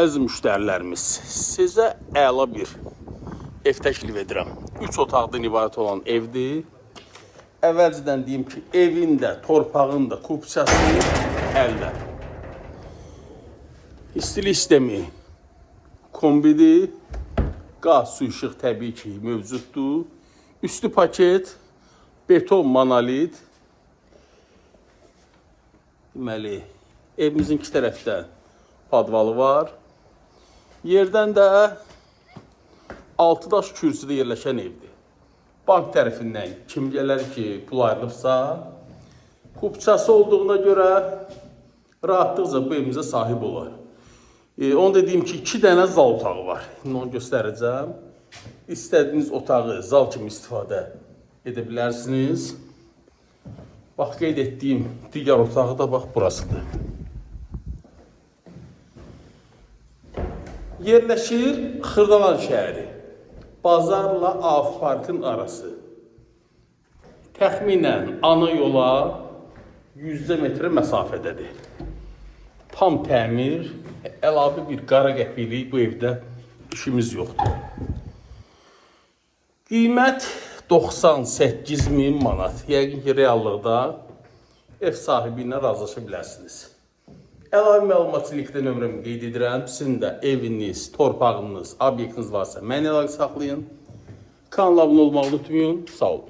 Əziz müştərilərimiz, sizə əla bir ev təklif edirəm. 3 otaqdan ibarət olan evdir. Əvvəlcədən deyim ki, evin də, torpağın da kupçası əldə. İstilik sistemi kombidir. Qaz, su, işıq təbii ki mövcuddur. Üstü paket, beton monolit. Deməli, evimizin iki tərəfdə padvalı var. Yerdən də 6 daş kürsüdə yerləşən evdir. Bank tərəfindən kim gələr ki, pul ayrılıbsa, kupçası olduğuna görə rahatlıqca bu evimizə sahib olar. Onu da deyim ki, 2 dənə zal otağı var. İndi onu göstərəcəm. İstədiyiniz otağı zal kimi istifadə edə bilərsiniz. Bax, qeyd etdiyim digər otağı da bax, burasıdır. Yerləşir Xırdalan şəhəri, bazarla Af Parkın arası. Təxminən ana yola 100 metrə məsafədədir. Tam təmir, əlavə bir qara qəpiklik bu evdə işimiz yoxdur. Qiymət 98.000 manat. Yəqin ki, reallıqda ev sahibi ilə razılaşa bilərsiniz. Əlavə məlumatı linkdə nömrəmi qeyd edirəm. Sizin də eviniz, torpağınız, obyektiniz varsa mənə əlaqə saxlayın. Kanala abunə olmağı unutmayın. Sağ olun.